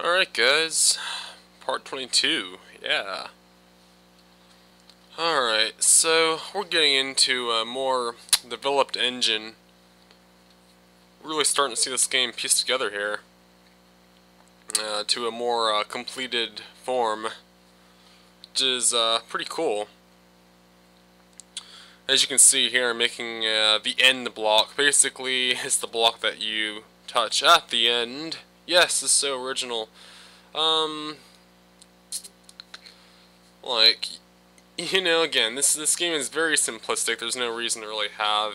Alright guys, part 22, yeah. Alright, so we're getting into a more developed engine. Really starting to see this game pieced together here. To a more completed form, which is pretty cool. As you can see here, I'm making the end block. Basically, it's the block that you touch at the end. Yes, it's so original. Like, you know, again, this game is very simplistic. There's no reason to really have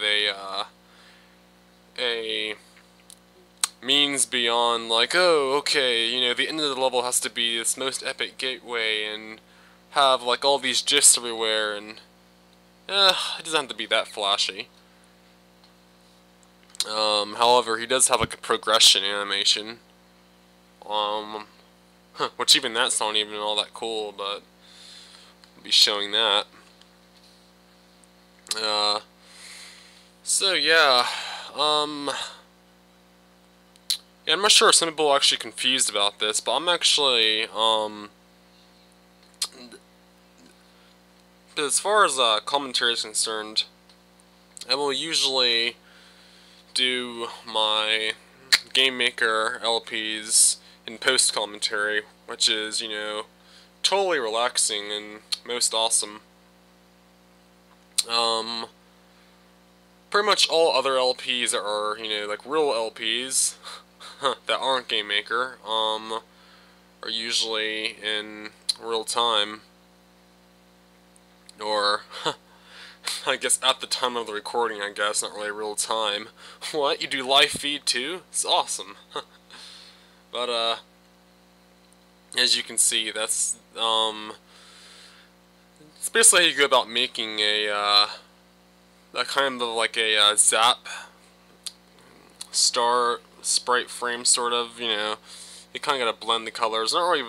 a means beyond like, oh, okay, you know, the end of the level has to be this most epic gateway and have like all these gifs everywhere, and it doesn't have to be that flashy. However, he does have like a progression animation, which even that's not even all that cool, but I'll be showing that. So yeah, yeah, I'm not sure if some people are actually confused about this, but I'm actually, as far as commentary is concerned, I will usually do my Game Maker LPs in post-commentary, which is, you know, totally relaxing and most awesome. Pretty much all other LPs that are, you know, like real LPs that aren't Game Maker, are usually in real time, or I guess at the time of the recording, I guess, not really real time. What? You do live feed too? It's awesome. But, as you can see, that's, it's basically how you go about making a kind of like a zap star sprite frame, sort of, you know. You kind of gotta blend the colors. Not really,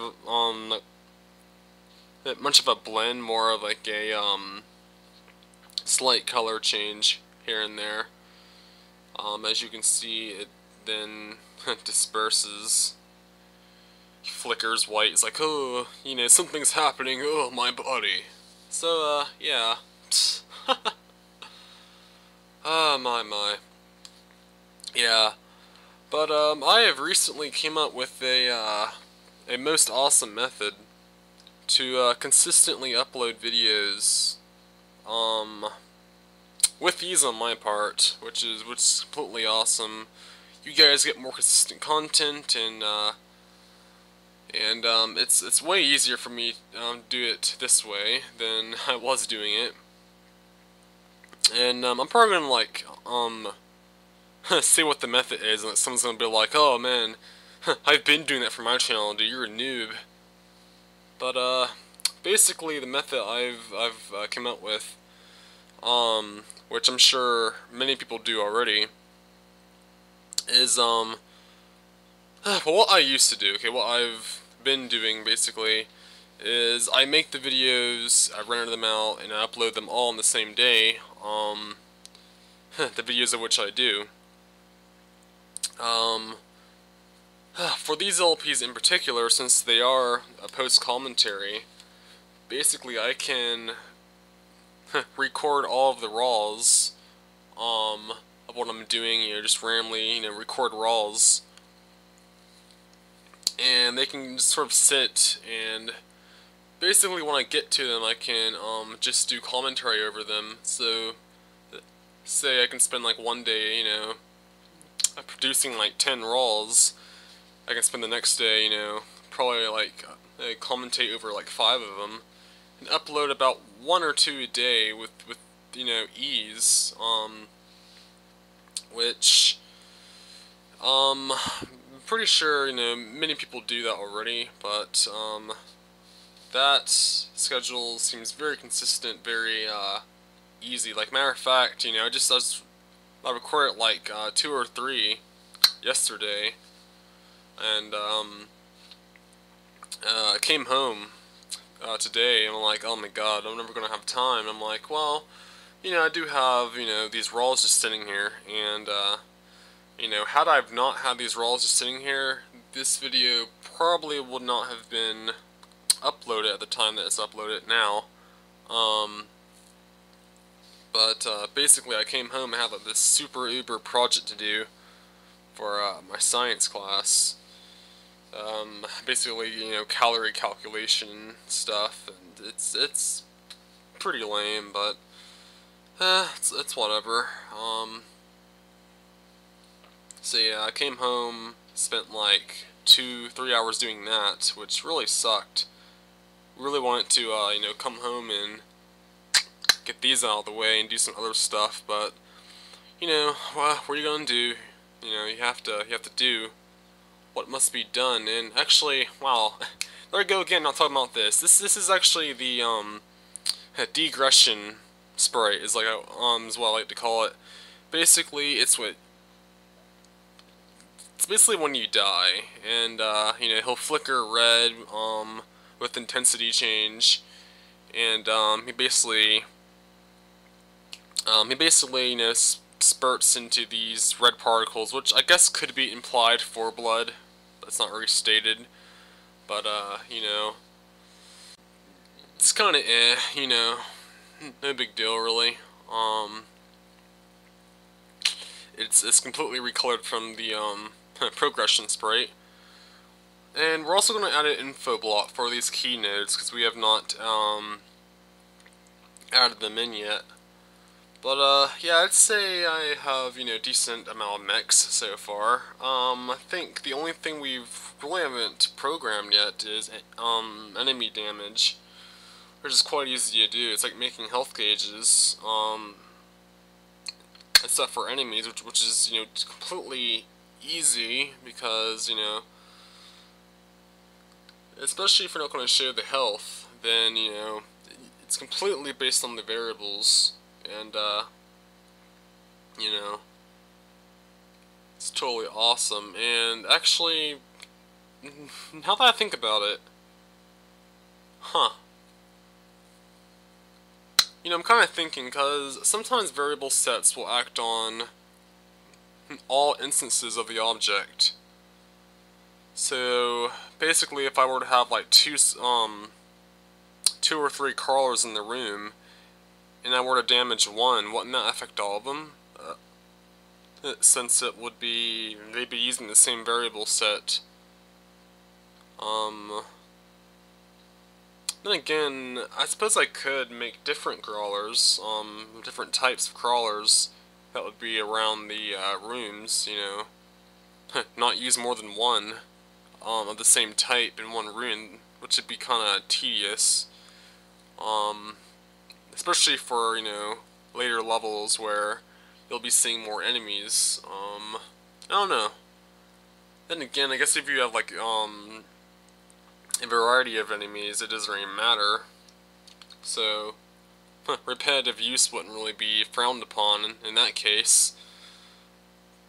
that much of a blend, more of like a, slight color change here and there. As you can see, it then disperses, flickers white. It's like, oh, you know, something's happening. Oh, my body. So, yeah. Ah, my. Yeah. But, I have recently came up with a most awesome method to, consistently upload videos, with ease on my part, which is completely awesome. You guys get more consistent content, and it's way easier for me to do it this way than I was doing it. And I'm probably gonna like say what the method is, and someone's gonna be like, "Oh man, I've been doing that for my channel, dude. You're a noob." But basically the method I've come up with, which I'm sure many people do already, is well, what I used to do, okay, what I've been doing basically is I make the videos, I render them out, and I upload them all on the same day. The videos of which I do. For these LPs in particular, since they are a post-commentary, basically I can record all of the RAWs of what I'm doing, you know, just randomly, you know, record RAWs, and they can just sort of sit, and basically when I get to them I can just do commentary over them. So say I can spend like one day, you know, producing like 10 RAWs. I can spend the next day, you know, probably like commentate over like 5 of them, and upload about 1 or 2 a day with you know, ease. Which I'm pretty sure, you know, many people do that already, but that schedule seems very consistent, very easy. Like, matter of fact, you know, I recorded like 2 or 3 yesterday, and I came home today, and I'm like, oh my god, I'm never gonna have time. I'm like, well, you know, I do have, you know, these RAWs just sitting here, and you know, had I not had these RAWs just sitting here, this video probably would not have been uploaded at the time that it's uploaded now. But basically I came home and had like, this super uber project to do for my science class. Basically, you know, calorie calculation stuff, and it's pretty lame, but it's whatever. So yeah, I came home, spent like 2-3 hours doing that, which really sucked. Really wanted to, you know, come home and get these out of the way and do some other stuff, but you know, well, what are you gonna do? You know, you have to do what must be done. And actually, wow, there we go again. Not talking about this. This is actually the degression sprite, is like is what I like to call it. Basically, it's basically when you die, and you know, he'll flicker red with intensity change, and he basically you know, spurts into these red particles, which I guess could be implied for blood. That's not really stated, but you know, it's kind of you know, no big deal really. It's completely recolored from the progression sprite, and we're also going to add an info block for these key nodes because we have not added them in yet. But yeah, I'd say I have, you know, decent amount of mechs so far. I think the only thing we've really haven't programmed yet is enemy damage, which is quite easy to do. It's like making health gauges, except for enemies, which is, you know, completely easy because, you know, especially if you're not going to show the health, then, you know, it's completely based on the variables. And, you know, it's totally awesome. And actually, now that I think about it, you know, I'm kind of thinking, because sometimes variable sets will act on all instances of the object. So, basically, if I were to have, like, two or three crawlers in the room, and I were to damage one, wouldn't that affect all of them? Since it would be, they'd be using the same variable set. Then again, I suppose I could make different crawlers, different types of crawlers that would be around the rooms, you know. Not use more than one of the same type in one room, which would be kind of tedious. Especially for, you know, later levels where you'll be seeing more enemies. I don't know. Then again, I guess if you have like a variety of enemies, it doesn't really matter. So repetitive use wouldn't really be frowned upon in that case.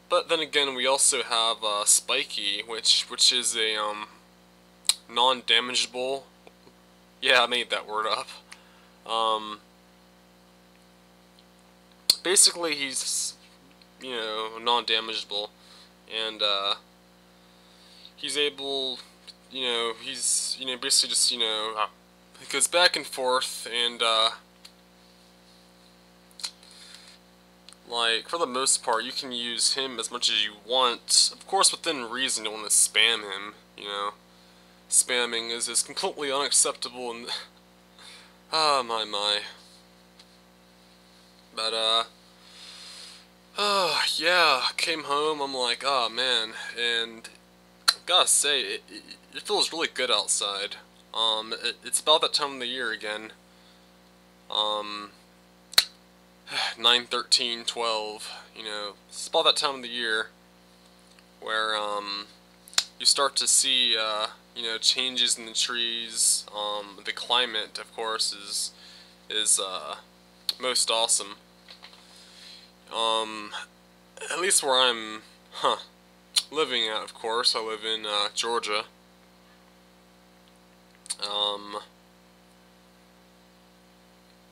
But then again, we also have Spiky, which is a non-damageable. Yeah, I made that word up. Basically, he's, you know, non-damageable, and he's able, you know, he's, you know, basically just, you know, it goes back and forth, and like, for the most part, you can use him as much as you want. Of course, within reason, you don't want to spam him, you know. Spamming is completely unacceptable, and ah, my. But, yeah, came home, I'm like, oh man, and gotta say, it feels really good outside. It's about that time of the year again. 9/13/12, you know, it's about that time of the year where, you start to see, you know, changes in the trees. The climate, of course, is most awesome. At least where I'm, living at, of course. I live in, Georgia.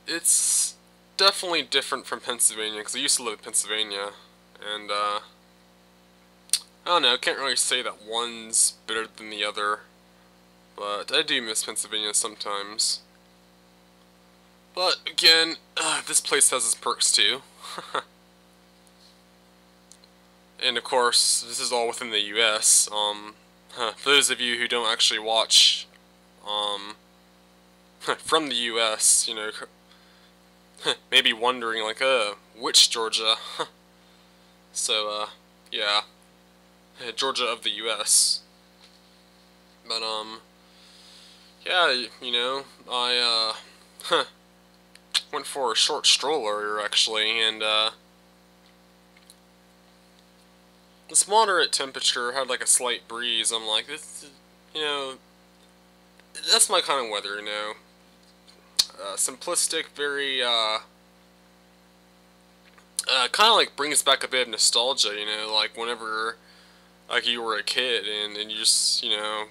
It's definitely different from Pennsylvania, because I used to live in Pennsylvania, and, I don't know, I can't really say that one's better than the other, but I do miss Pennsylvania sometimes. But again, this place has its perks too. And of course, this is all within the US. For those of you who don't actually watch from the US, you know, maybe wondering like, which Georgia? So, yeah, Georgia of the US. But, yeah, you know, I, went for a short stroll earlier, actually, and, this moderate temperature had, like, a slight breeze. I'm like, this, you know, that's my kind of weather, you know. Simplistic, very, kind of, like, brings back a bit of nostalgia, you know, like, whenever, like, you were a kid, and you just, you know,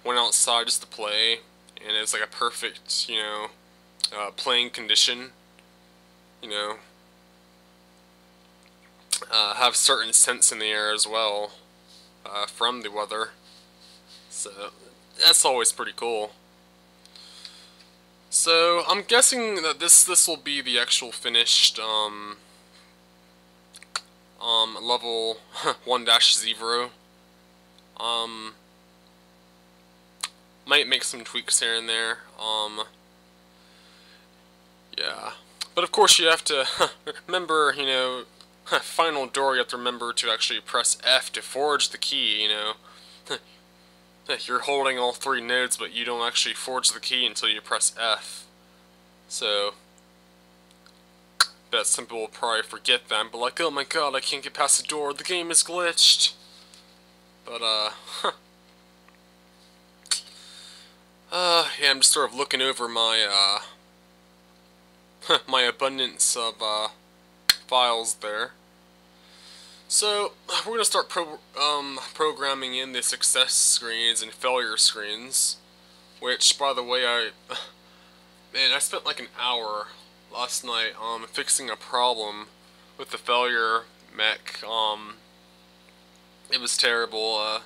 went outside just to play, and it's, like, a perfect, you know, playing condition, you know, have certain scents in the air as well, from the weather, so that's always pretty cool. So I'm guessing that this will be the actual finished level 1-0. Might make some tweaks here and there. Yeah, but of course you have to remember, you know, final door. You have to remember to actually press F to forge the key. You know. You're holding all 3 nodes, but you don't actually forge the key until you press F. So, bet some people will probably forget that and be like, oh my god, I can't get past the door, the game is glitched. But, yeah, I'm just sort of looking over my, my abundance of, files there. So, we're gonna start programming in the success screens and failure screens, which, by the way, man, I spent like an hour last night, fixing a problem with the failure mech. It was terrible,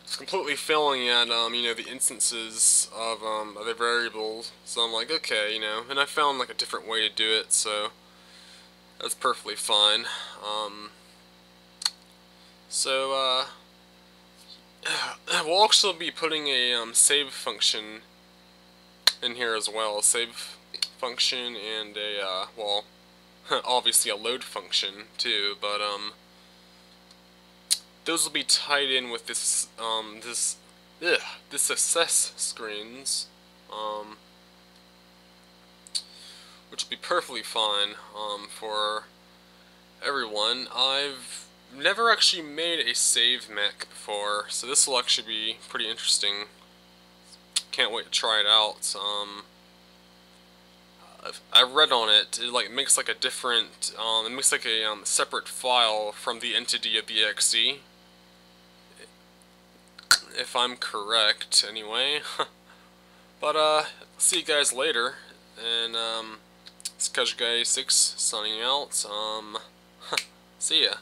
it's completely failing at, you know, the instances of, the variables, so I'm like, okay, you know, and I found, like, a different way to do it, so that's perfectly fine. So, we'll also be putting a, save function in here as well. A save function and a, well, obviously a load function, too, but, those will be tied in with this, this success screens, which will be perfectly fine, for everyone. I've never actually made a save mech before, so this will actually be pretty interesting. Can't wait to try it out. I read on it, it like makes like a different, it makes like a separate file from the entity of the exe, if I'm correct, anyway. But see you guys later, and it's Guy 6 signing out. See ya.